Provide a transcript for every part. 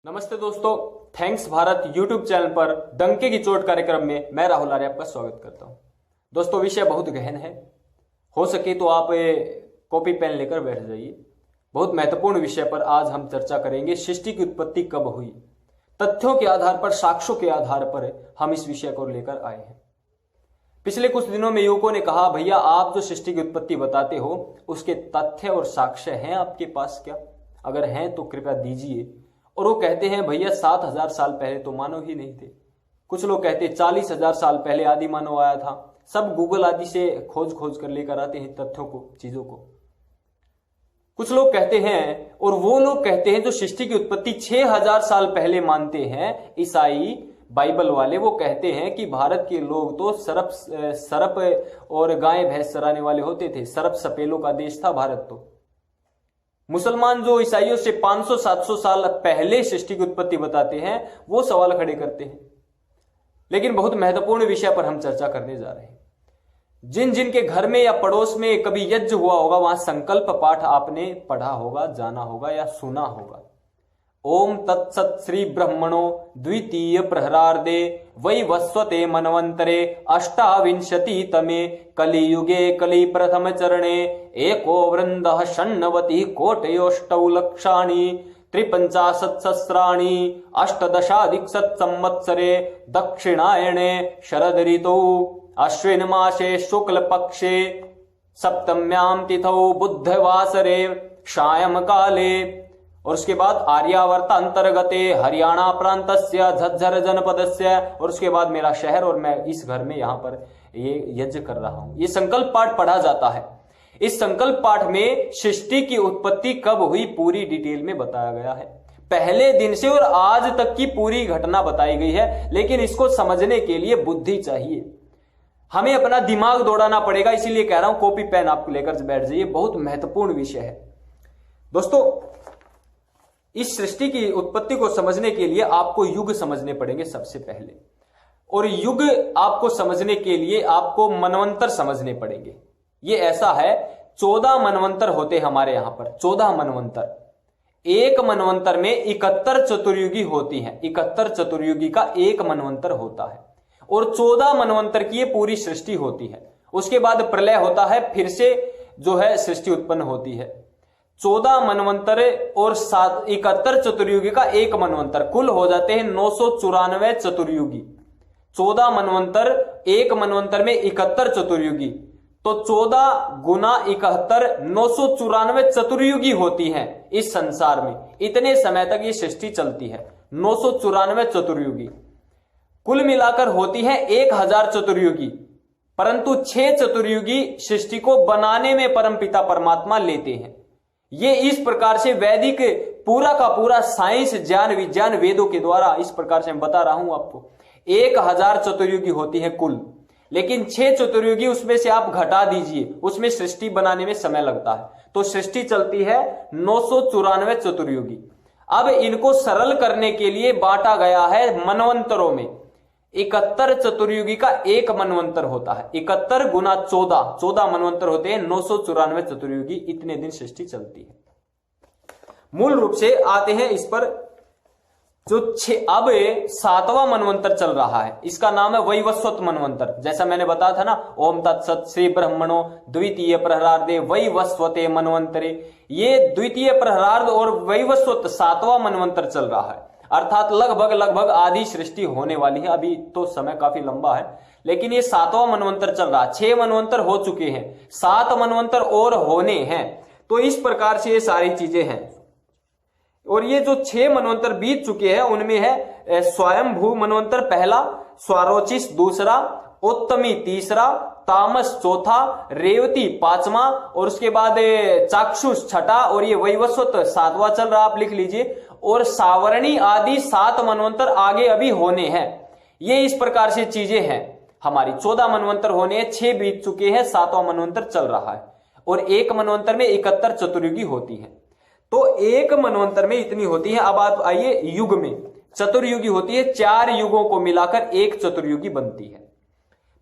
नमस्ते दोस्तों, thanks Bharat YouTube channel पर डंके की चोट कार्यक्रम में मैं राहुल आर्य आपका स्वागत करता हूं। दोस्तों, विषय बहुत गहन है। हो सके तो आप कॉपी पेन लेकर बैठ जाइए। बहुत महत्वपूर्ण विषय पर आज हम चर्चा करेंगे। सृष्टि की उत्पत्ति कब हुई? तथ्यों के आधार पर, साक्ष्यों के आधार पर हम इस विषय को लेकर आए हैं। पिछले कुछ दिनों में युवकों ने कहा, भैया आप जो सृष्टि की उत्पत्ति बताते हो उसके तथ्य और साक्ष्य हैं आपके पास क्या? अगर हैं तो कृपया दीजिए। और वो कहते हैं, भैया 7,000 साल पहले तो मानव ही नहीं थे। कुछ लोग कहते हैं 40,000 साल पहले आदि मानव आया था। सब गूगल आदि से खोज खोज कर लेकर आते हैं तथ्यों को, चीजों को। कुछ लोग कहते हैं, और वो लोग कहते हैं जो सृष्टि की उत्पत्ति 6,000 साल पहले मानते हैं, ईसाई बाइबल वाले, वो कहते हैं कि भारत के लोग तो सरप और गाय भैंस चराने वाले होते थे। सरप सपेलों का देश था भारत। तो मुसलमान जो ईसाइयों से 500-700 साल पहले सृष्टि की उत्पत्ति बताते हैं, वो सवाल खड़े करते हैं। लेकिन बहुत महत्वपूर्ण विषय पर हम चर्चा करने जा रहे हैं। जिन जिन के घर में या पड़ोस में कभी यज्ञ हुआ होगा, वहां संकल्प पाठ आपने पढ़ा होगा, जाना होगा या सुना होगा। ओम तत्सत श्री ब्रह्मणो द्वितीय प्रहरार्धे वैवस्वते मनवंतरे अष्टाविंशति तमे कलियुगे कलि प्रथम चरणे एको वृंदः षण्णवति कोटयोष्टौ लक्षाणि त्रिपंचाशत्सहस्राणि अष्टदशाधिकशत संवत्सरे दक्षिणायणे शरद ऋतौ अश्विन मासे शुक्ल पक्षे सप्तम्यां तिथौ बुधवासरे सायं काले। और उसके बाद आर्यावर्त अंतर्गते हरियाणा प्रांतस्य झज्जर जनपदस्य। और उसके बाद मेरा शहर, और मैं इस घर में यहां पर ये यज्ञ कर रहा हूं। ये संकल्प पाठ पढ़ा जाता है। इस संकल्प पाठ में सृष्टि की उत्पत्ति कब हुई पूरी डिटेल में बताया गया है। पहले दिन से और आज तक की पूरी घटना बताई गई है। लेकिन इसको समझने के लिए बुद्धि चाहिए, हमें अपना दिमाग दौड़ाना पड़ेगा। इसीलिए कह रहा हूं कॉपी पेन आप लेकर बैठ जाइए, बहुत महत्वपूर्ण विषय है। दोस्तों, इस सृष्टि की उत्पत्ति को समझने के लिए आपको युग समझने पड़ेंगे सबसे पहले। और युग आपको समझने के लिए आपको मनवंतर समझने पड़ेंगे। ये ऐसा है, 14 मनवंतर होते हमारे यहां पर, 14 मनवंतर। एक मनवंतर में 71 चतुर्युगी होती हैं। 71 चतुर्युगी का एक मनवंतर होता है। और 14 मनवंतर की ये पूरी सृष्टि होती है। उसके बाद प्रलय होता है, फिर से जो है सृष्टि उत्पन्न होती है। 14 मनवंतर और 71 चतुर्युगी का एक मनवंतर, कुल हो जाते हैं 994 चतुर्युगी। 14 मनवंतर, एक मनवंतर में 71 चतुर्युगी, तो 14 गुना 71 994 चतुर्युगी होती हैं इस संसार में। इतने समय तक ये सृष्टि चलती है, 994 चतुर्युगी। कुल मिलाकर होती है 1000 चतुर्युगी। परंतु 6 चतुर्युगी सृष्टि को बनाने में परमपिता परमात्मा लेते हैं। ये इस प्रकार से वैदिक पूरा का पूरा साइंस, ज्ञान, विज्ञान, वेदों के द्वारा इस प्रकार से मैं बता रहा हूं आपको। 1000 चतुर्युगी होती है कुल। लेकिन 6 चतुर्युगी उसमें से आप घटा दीजिए, उसमें सृष्टि बनाने में समय लगता है। तो सृष्टि चलती है 994 चतुर्युगी। अब इनको सरल करने के लिए बांटा गया है मनवंतरों में। 71 चतुर्युगी का एक मनवंतर होता है। 71 गुना 14 मनवंतर होते हैं। 994 चतुर्युगी, इतने दिन सृष्टि चलती है। मूल रूप से आते हैं इस पर, जो अब 7वां मनवंतर चल रहा है, इसका नाम है वैवस्वत मनवंतर। जैसा मैंने बताया था ना, ओम तत्सत श्री ब्रह्मणो द्वितीय प्रहरार्धे वैवस्वते मनवंतरे। ये द्वितीय प्रहरार्ध और वैवस्वत 7वां मनवंतर चल रहा है। अर्थात लगभग आधी सृष्टि होने वाली है। अभी तो समय काफी लंबा है, लेकिन ये 7वां मनवंतर चल रहा है। 6 मनवंतर हो चुके हैं, 7 मनवंतर और होने हैं। तो इस प्रकार से ये सारी चीजें हैं। और ये जो 6 मनवंतर बीत चुके हैं, उनमें है स्वयंभू मनवंतर पहला, स्वारोचिस दूसरा, उत्तमी तीसरा, तामस चौथा, रेवती 5वां, और उसके बाद चाक्षुष 6ठा, और ये वैवस्वत 7वां चल रहा, आप लिख लीजिए। और सावरणी आदि 7 मनवंतर आगे अभी होने हैं। ये इस प्रकार से चीजें हैं हमारी। 14 मनवंतर होने हैं, 6 बीत चुके हैं, 7वां मनवंतर चल रहा है। और एक मनवंतर में 71 चतुर्युगी होती है। तो एक मनवंतर में इतनी होती है। अब आप आइए युग में। चतुर्युगी होती है, 4 युगों को मिलाकर एक चतुर्युगी बनती है।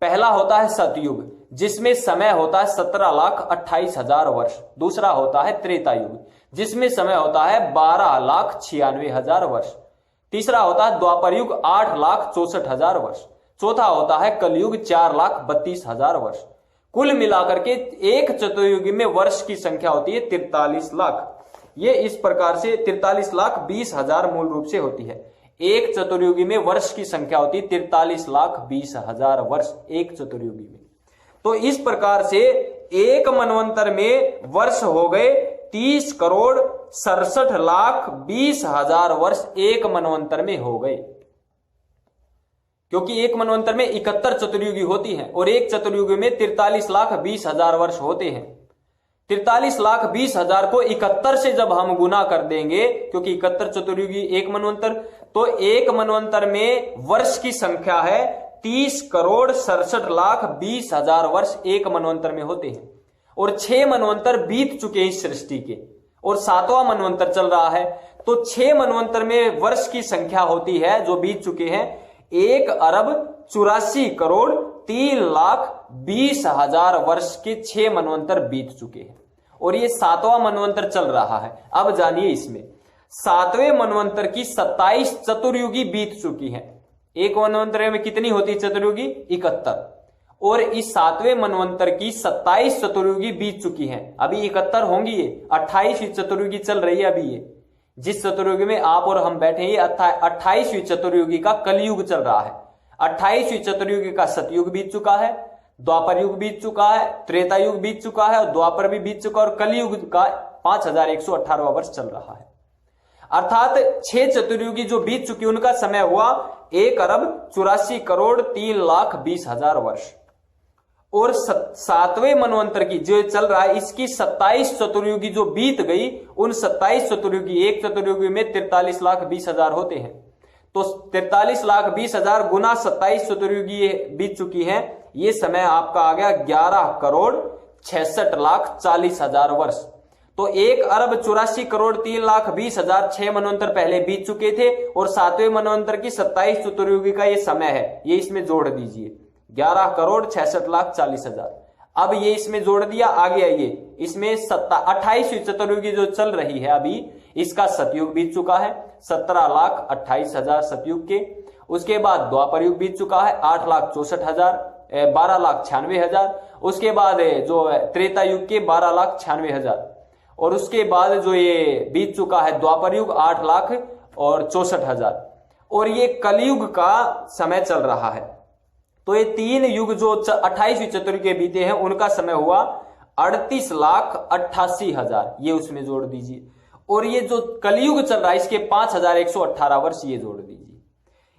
पहला होता है सतयुग, जिसमें समय होता है 17,28,000 वर्ष। दूसरा होता है त्रेता युग, जिसमें समय होता है 12,96,000 वर्ष। तीसरा होता है द्वापर युग 8,64,000 वर्ष। चौथा होता है कलयुग 4,32,000 वर्ष। कुल मिलाकर के एक चतुर्युगी में वर्ष की संख्या होती है 43 लाख। ये इस प्रकार से 43,20,000 मूल रूप से होती है। एक चतुर्युगी में वर्ष की संख्या होती है 43,20,000 वर्ष एक चतुर्युगी में। तो इस प्रकार से एक मनवंतर में वर्ष हो गए 30,67,20,000 वर्ष एक मनवंतर में हो गए, क्योंकि एक मनवंतर में 71 चतुर्युगी होती है और एक चतुर्युगी में 43,20,000 वर्ष होते हैं। 43,20,000 को 71 से जब हम गुना कर देंगे, क्योंकि 71 चतुर्युगी एक मनवंतर, तो एक मनवंतर में वर्ष की संख्या है 30,67,20,000 वर्ष एक मनवंतर में होते हैं। और 6 मनवंतर बीत चुके हैं इस सृष्टि के और 7वां मनवंतर चल रहा है। तो 6 मनवंतर में वर्ष की संख्या होती है जो बीत चुके हैं 1,84,03,20,000 वर्ष के 6 मनवंतर बीत चुके हैं और ये 7वां मनवंतर चल रहा है। अब जानिए इसमें 7वें मनवंतर की 27 चतुर्युगी बीत चुकी हैं। एक मनवंतर में कितनी होती चतुर्युगी? 71। और इस 7वें मनवंतर की 27 चतुर्युगी बीत चुकी हैं। अभी 71 होंगी, ये 28वीं चतुर्युगी चल रही है। अभी ये जिस चतुर्युगी में आप और हम बैठे हैं, ये 28वीं चतुर्युगी का कलयुग चल रहा है। 28वीं चतुर्युगी का सतयुग बीत चुका है, द्वापर युग बीत चुका है, त्रेता युग बीत चुका है और द्वापर भी बीत चुका है और कलयुग का 5,118वां वर्ष चल रहा है। अर्थात 6 चतुर्युगी जो बीत चुकी उनका समय हुआ 1,84,03,20,000 वर्ष। और 7वें मनवंतर की जो चल रहा है इसकी 27 चतुर्युगी जो बीत गई, उन 27 चतुर्युगी, एक चतुर्युगी में 43,20,000 होते हैं। तो 43,20,000 गुना 27 चतुर्युगी बीत चुकी हैं। ये समय आपका आ गया 11,66,40,000 वर्ष। तो 1,84,03,20,000 6 मनवंतर पहले बीत चुके थे और 7वें मनवंतर की 27 चतुर्युगी का ये समय है। ये इसमें जोड़ दीजिए 11,66,40,000। अब ये इसमें जोड़ दिया, आगे आइए इसमें 28वीं चतुर्युगी जो चल रही है अभी, इसका सतयुग बीत चुका है 17,28,000 सतयुग के। उसके बाद द्वापर युग बीत चुका है 8,64,000, 12,96,000। उसके बाद जो त्रेता युग के 12,96,000 और उसके बाद जो ये बीत चुका है द्वापर युग 8,64,000 और ये कलयुग का समय चल रहा है। तो ये 3 युग जो 28वीं चतुर्युगी बीते हैं उनका समय हुआ 38,88,000, ये उसमें जोड़ दीजिए। और ये जो कलयुग चल रहा है इसके 5,118 वर्ष ये जोड़ दीजिए।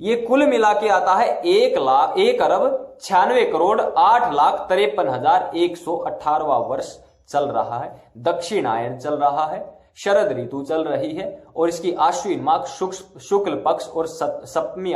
ये कुल मिला के आता है 1,96,08,53,118वां वर्ष चल रहा है। दक्षिणायन चल रहा है, शरद ऋतु चल रही है और इसकी आश्विन माघ शुक्ल पक्ष और सप्तमी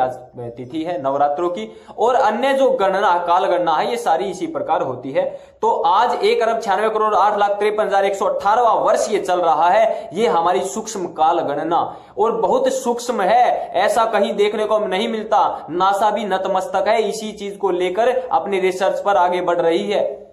तिथि है नवरात्रों की। और अन्य जो गणना काल गणना है ये सारी इसी प्रकार होती है। तो आज 1,96,08,53,118वां वर्ष ये चल रहा है। ये हमारी सूक्ष्म काल गणना और बहुत सूक्ष्म है, ऐसा कहीं देखने को नहीं मिलता। नासा भी नतमस्तक है, इसी चीज को लेकर अपनी रिसर्च पर आगे बढ़ रही है।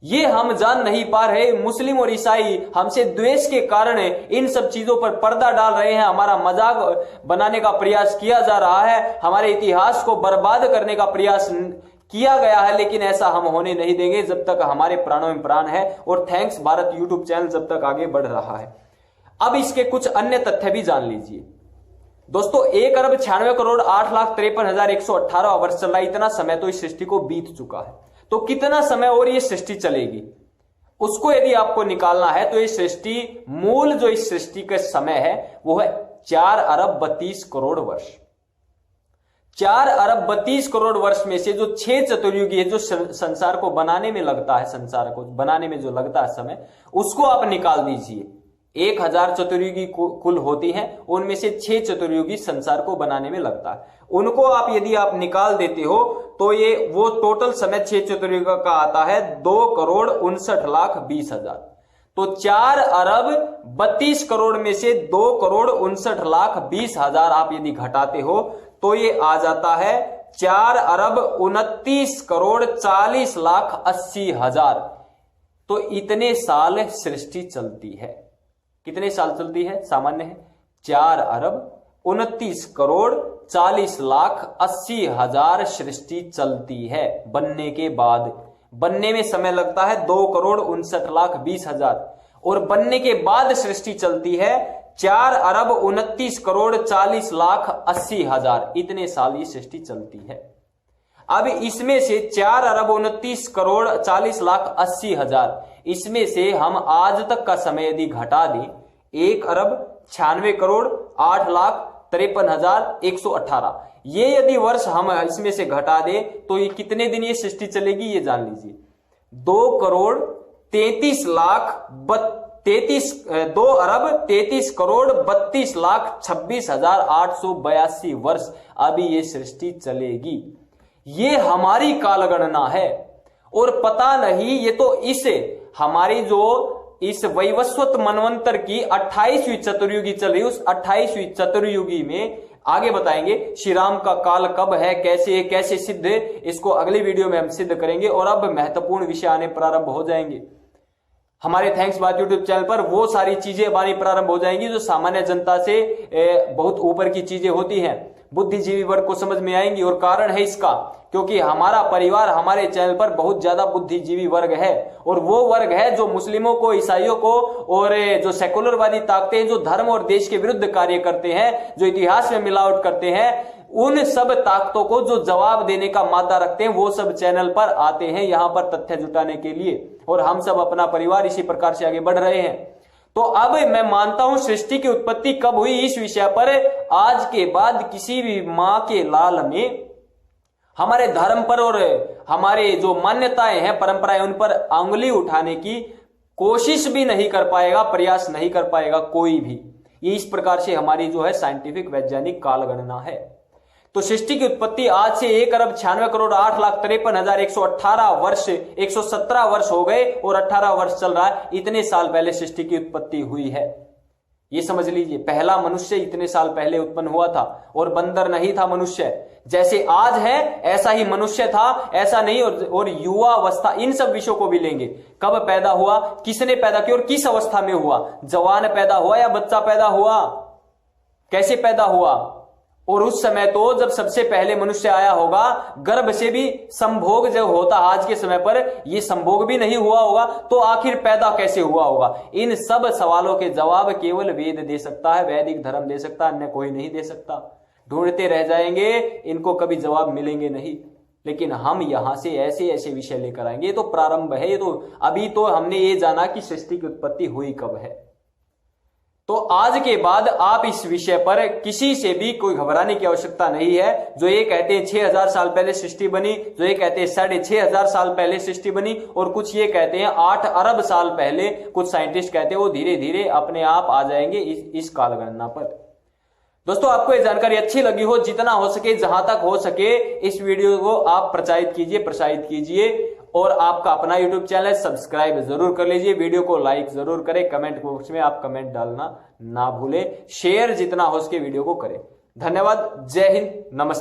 ये हम जान नहीं पा रहे, मुस्लिम और ईसाई हमसे द्वेष के कारण इन सब चीजों पर पर्दा डाल रहे हैं। हमारा मजाक बनाने का प्रयास किया जा रहा है, हमारे इतिहास को बर्बाद करने का प्रयास किया गया है, लेकिन ऐसा हम होने नहीं देंगे जब तक हमारे प्राणों में प्राण है। और थैंक्स भारत यूट्यूब चैनल जब तक आगे बढ़ रहा है। अब इसके कुछ अन्य तथ्य भी जान लीजिए दोस्तों। 1,96,08,53,118 वर्ष चल रहा है, इतना समय तो इस सृष्टि को बीत चुका है। तो कितना समय और ये सृष्टि चलेगी, उसको यदि आपको निकालना है तो ये सृष्टि मूल जो इस सृष्टि का समय है वो है 4,32 वर्ष। 4,32 वर्ष में से जो 6 चतुर्युगी है जो संसार को बनाने में लगता है, संसार को बनाने में जो लगता है समय, उसको आप निकाल दीजिए। 1,000 चतुर्युगी कुल होती हैं, उनमें से 6 चतुर्युगी संसार को बनाने में लगता है। उनको आप यदि आप निकाल देते हो तो ये वो टोटल समय 6 चतुर्युगी का आता है 2,59,20,000। तो 4,32 में से 2,59,20,000 आप यदि घटाते हो तो ये आ जाता है 4,29,40,80,000। तो इतने साल सृष्टि चलती है। कितने साल चलती है? सामान्य है 4 29 करोड़ 40 लाख 80 हजार सृष्टि चलती है बनने के बाद। बनने में समय लगता है 2 करोड़ 59 लाख 20 हजार, और बनने के बाद सृष्टि चलती है 4 अरब 29 करोड़ 40 लाख 80 हजार। इतने साल ये सृष्टि चलती है। अब इसमें से 4 अरब 29 करोड़ 40 लाख 80 हजार, इसमें से हम आज तक का समय यदि घटा दें 1 अरब 96 करोड़ 8 लाख 53 हजार 118, ये यदि वर्ष हम इसमें से घटा दें तो ये कितने दिन ये सृष्टि चलेगी ये जान लीजिए। 2 करोड़ 33 लाख 2 अरब 33 करोड़ 32 लाख 26 हजार 882 वर्ष अभी ये सृष्टि चलेगी। ये हमारी कालगणना है, और पता नहीं ये तो इसे हमारी जो इस वैवस्वत मनवंतर की 28वीं चतुर्युगी चल रही, उस 28वीं चतुर्युगी में आगे बताएंगे श्री राम का काल कब है, कैसे सिद्ध है, इसको अगली वीडियो में हम सिद्ध करेंगे। और अब महत्वपूर्ण विषय आने प्रारंभ हो जाएंगे हमारे थैंक्स बात यूट्यूब चैनल पर। वो सारी चीजें हमारी प्रारंभ हो जाएंगी जो सामान्य जनता से बहुत ऊपर की चीजें होती हैं, बुद्धिजीवी वर्ग को समझ में आएंगी। और कारण है इसका, क्योंकि हमारा परिवार हमारे चैनल पर बहुत ज्यादा बुद्धिजीवी वर्ग है, और वो वर्ग है जो मुस्लिमों को, ईसाइयों को, और जो सेकुलरवादी ताकतें हैं, जो धर्म और देश के विरुद्ध कार्य करते हैं, जो इतिहास में मिलावट करते हैं, उन सब ताकतों को जो जवाब देने का मादा रखते हैं, वो सब चैनल पर आते हैं यहां पर तथ्य जुटाने के लिए। और हम सब अपना परिवार इसी प्रकार से आगे बढ़ रहे हैं। तो अब मैं मानता हूं सृष्टि की उत्पत्ति कब हुई, इस विषय पर आज के बाद किसी भी मां के लाल में हमारे धर्म पर और हमारे जो मान्यताएं हैं, परंपराएं, उन पर अंगुली उठाने की कोशिश भी नहीं कर पाएगा, प्रयास नहीं कर पाएगा कोई भी। ये इस प्रकार से हमारी जो है साइंटिफिक वैज्ञानिक कालगणना है। तो सृष्टि की उत्पत्ति आज से 1 अरब 96 करोड़ 8 लाख 53 हजार 118 वर्ष 117 वर्ष हो गए, और 18 वर्ष चल रहा है। इतने साल पहले सृष्टि की उत्पत्ति हुई है, ये समझ लीजिए। पहला मनुष्य इतने साल पहले उत्पन्न हुआ था, और बंदर नहीं था मनुष्य। जैसे आज है ऐसा ही मनुष्य था, ऐसा नहीं। और युवा अवस्था, इन सब विषयों को भी लेंगे। कब पैदा हुआ, किसने पैदा किया, और किस अवस्था में हुआ, जवान पैदा हुआ या बच्चा पैदा हुआ, कैसे पैदा हुआ। और उस समय तो जब सबसे पहले मनुष्य आया होगा, गर्भ से भी संभोग जो होता आज के समय पर, ये संभोग भी नहीं हुआ होगा, तो आखिर पैदा कैसे हुआ होगा। इन सब सवालों के जवाब केवल वेद दे सकता है, वैदिक धर्म दे सकता है, अन्य कोई नहीं दे सकता। ढूंढते रह जाएंगे, इनको कभी जवाब मिलेंगे नहीं। लेकिन हम यहां से ऐसे ऐसे विषय लेकर आएंगे। ये तो प्रारंभ है, ये तो अभी तो हमने ये जाना कि सृष्टि की उत्पत्ति हुई कब है। तो आज के बाद आप इस विषय पर किसी से भी कोई घबराने की आवश्यकता नहीं है। जो ये कहते हैं 6000 साल पहले सृष्टि बनी, जो ये कहते हैं 6500 साल पहले सृष्टि बनी, और कुछ ये कहते हैं 8 अरब साल पहले, कुछ साइंटिस्ट कहते हैं, वो धीरे धीरे अपने आप आ जाएंगे इस कालगणना पर। दोस्तों, आपको ये जानकारी अच्छी लगी हो, जितना हो सके, जहां तक हो सके, इस वीडियो को आप प्रचारित कीजिए, और आपका अपना YouTube चैनल सब्सक्राइब जरूर कर लीजिए, वीडियो को लाइक जरूर करें, कमेंट बॉक्स में आप कमेंट डालना ना भूलें, शेयर जितना हो सके वीडियो को करें। धन्यवाद, जय हिंद, नमस्ते।